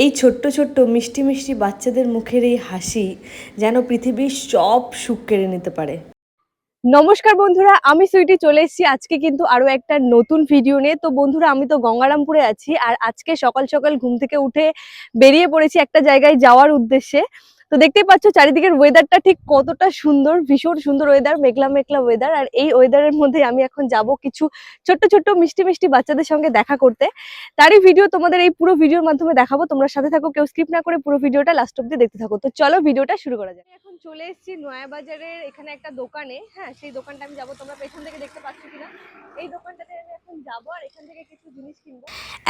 এই ছোট্ট ছোট্ট মিষ্টি মিষ্টি বাচ্চাদের মুখের এই হাসি যেন পৃথিবীর সব সুখ কেড়ে নিতে পারে। নমস্কার বন্ধুরা, আমি সুইটি চলে এসেছি আজকে কিন্তু আরো একটা নতুন ভিডিও নিয়ে। তো বন্ধুরা, আমি তো গঙ্গারামপুরে আছি আর আজকে সকাল সকাল ঘুম থেকে উঠে বেরিয়ে পড়েছি একটা জায়গায় যাওয়ার উদ্দেশ্যে। তো দেখতেই পাচ্ছ চারিদিকের ওয়েদারটা ঠিক কতটা সুন্দর, ভীষণ সুন্দর ওয়েদার, মেঘলা মেঘলা ওয়েদার। আর এই ওয়েদারের মধ্যে আমি এখন যাব কিছু ছোট্ট ছোট্ট মিষ্টি মিষ্টি বাচ্চাদের সঙ্গে দেখা করতে। তারই ভিডিও তোমাদের এই পুরো ভিডিওর মাধ্যমে দেখাবো। তোমরা সাথে থাকো, কেউ স্কিপ না করে পুরো ভিডিওটা লাস্ট অব্দি দেখতে থাকো। তো চলো ভিডিওটা শুরু করা যাক। এখন চলে এসেছি নয়াবাজারের এখানে একটা দোকানে। হ্যাঁ, সেই দোকানটা আমি যাবো, তোমরা পেছন থেকে দেখতে পাচ্ছ কিনা। এই দোকানটাতে আমি এখন যাবো আর এখান থেকে কিছু জিনিস কিনবো।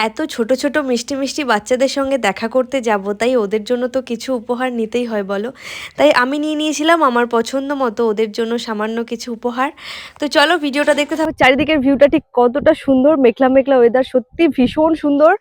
এত ছোট ছোট মিষ্টি মিষ্টি বাচ্চাদের সঙ্গে দেখা করতে যাব, তাই ওদের জন্য তো কিছু উপহার নিতেই হয় বলো। তাই আমি নিয়ে নিয়েছিলাম আমার পছন্দ মতো ওদের জন্য সামান্য কিছু উপহার। তো চলো ভিডিওটা দেখতে থাকো। চারিদিকের ভিউটা ঠিক কতটা সুন্দর, মেঘলা মেঘলা ওয়েদার, সত্যি ভীষণ সুন্দর।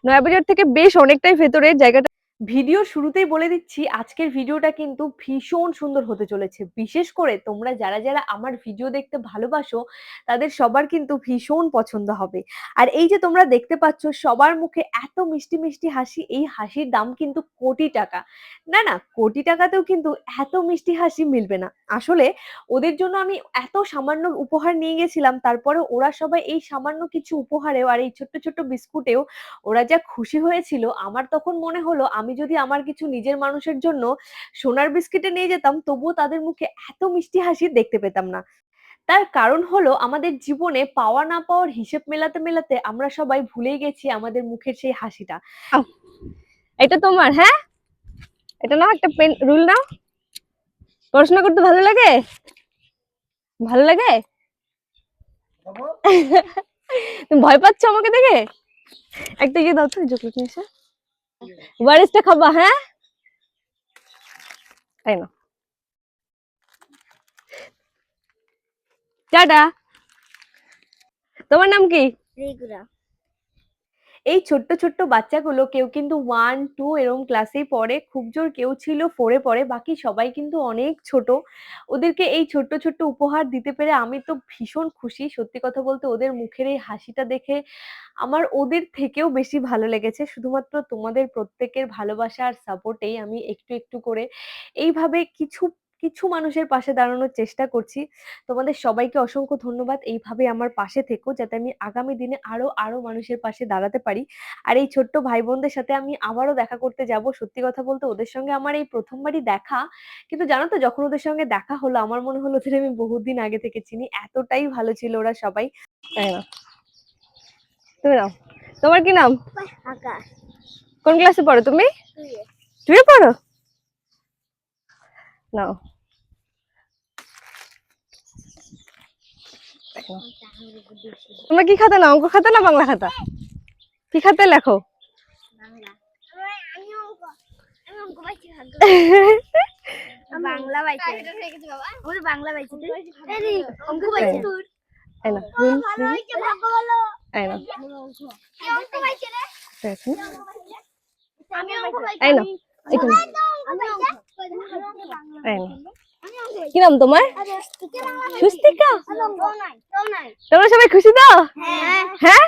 নয়াবাজার থেকে বেশ অনেকটাই ভেতরে জায়গাটা। ভিডিওর শুরুতেই বলে দিচ্ছি, আজকের ভিডিওটা কিন্তু ভীষণ সুন্দর হতে চলেছে। বিশেষ করে তোমরা যারা যারা আমার ভিডিও দেখতে ভালোবাসো তাদের সবার কিন্তু ভীষণ পছন্দ হবে। আর এই যে তোমরা দেখতে পাচ্ছ সবার মুখে এত মিষ্টি মিষ্টি হাসি, এই হাসির দাম কিন্তু কোটি টাকা। না না, কোটি টাকাতেও কিন্তু এত মিষ্টি হাসি মিলবে না। আসলে ওদের জন্য আমি এত সামান্য উপহার নিয়ে গেছিলাম, তারপরে ওরা সবাই এই সামান্য কিছু উপহারেও আর এই ছোট্ট ছোট্ট বিস্কুটেও ওরা যা খুশি হয়েছিল, আমার তখন মনে হলো আমি যদি আমার কিছু নিজের মানুষের জন্য সোনার বিস্কিটে নিয়ে যেতাম তবুও তাদের মুখে এত মিষ্টি হাসি দেখতে পেতাম না। তার কারণ হলো আমাদের জীবনে পাওয়া না পাওয়ার হিসেব মেলাতে মেলাতে আমরা সবাই ভুলেই গেছি আমাদের মুখের সেই হাসিটা। এটা তোমার? হ্যাঁ, এটা নাও, একটা পেন রুল নাও। পড়াশোনা করতে ভালো লাগে? ভালো লাগে? তুমি ভয় পাচ্ছ আমাকে দেখে? একটা ইয়ে দাও তো, চকলেট নিয়ে এসে। ওয়ারিসটা খাবা? হ্যাঁ, তাই না? টাটা। তোমার নাম কি? এই ছোট্ট ছোট্ট বাচ্চাগুলো কেউ কিন্তু 1, 2 এরকম ক্লাসেই পড়ে, খুব জোর কেউ ছিল 4-এ পড়ে, বাকি সবাই কিন্তু অনেক ছোট। ওদেরকে এই ছোট্ট ছোট্ট উপহার দিতে পেরে আমি তো ভীষণ খুশি। সত্যি কথা বলতে ওদের মুখের এই হাসিটা দেখে আমার ওদের থেকেও বেশি ভালো লেগেছে। শুধুমাত্র তোমাদের প্রত্যেকের ভালোবাসা আর সাপোর্টেই আমি একটু একটু করে এইভাবে কিছু কিছু মানুষের পাশে দাঁড়ানোর চেষ্টা করছি। তোমাদের সবাইকে অসংখ্য ধন্যবাদ। এইভাবে আমার পাশে থেকো যাতে আমি আগামী দিনে আরো আরো মানুষের পাশে দাঁড়াতে পারি। আর এই ছোট্ট ভাই বোনদের সাথে আমি আবারও দেখা করতে যাব। সত্যি কথা বলতে ওদের সঙ্গে আমার এই প্রথমবারই দেখা। কিন্তু জানো তো, যখন ওদের সঙ্গে দেখা হলো আমার মনে হলো ওদের আমি বহুদিন আগে থেকে চিনি। এতটাই ভালো ছিল ওরা সবাই। তাই না? তুমি নাও। তোমার কি নাম? আকাশ। কোন ক্লাসে পড়ো তুমি? 2-এ পড়ো? নাও। তোমরা কি খাতা? না অঙ্ক খাতা না বাংলা খাতা? কি খাতে লেখো? বাংলা বাইছে আমার বাংলা বাইছে অঙ্ক বাইছে তোর এই না ভালো হইছে ভাগ্য ভালো এই না অঙ্ক বাইছে রে দেখো আমি অঙ্ক বাইছে এই না এটা না আমি অঙ্ক এই না। কি নাম তোমার? সুস্তিকা। তোমরা সবাই খুশি তো? হ্যাঁ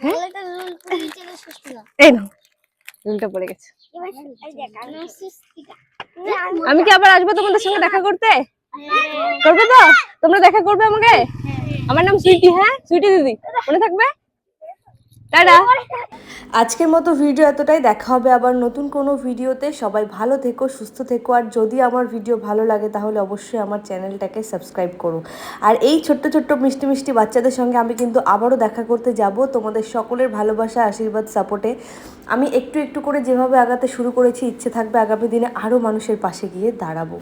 হ্যাঁ, বলটা রুল পুলিশে সুস্তিকা এই না রুলটা পড়ে গেছে। এই দেখ আমি সুস্তিকা আমি কি আবার আসবো তোমাদের সঙ্গে দেখা করতে? করবে তো? তোমরা দেখা করবে আমাকে? আমার নাম সুইটি। হ্যাঁ, সুইটি দিদি, মনে থাকবে? টাটা। আজকের মতো ভিডিও এতটাই। দেখা হবে আবার নতুন কোনো ভিডিওতে। সবাই ভালো থেকো, সুস্থ থেকো। আর যদি আমার ভিডিও ভালো লাগে তাহলে অবশ্যই আমার চ্যানেলটাকে সাবস্ক্রাইব করো। আর এই ছোট্ট ছোট্ট মিষ্টি মিষ্টি বাচ্চাদের সঙ্গে আমি কিন্তু আবারও দেখা করতে যাব। তোমাদের সকলের ভালোবাসা, আশীর্বাদ, সাপোর্টে আমি একটু একটু করে যেভাবে আগাতে শুরু করেছি, ইচ্ছে থাকবে আগামী দিনে আরও মানুষের পাশে গিয়ে দাঁড়াবো।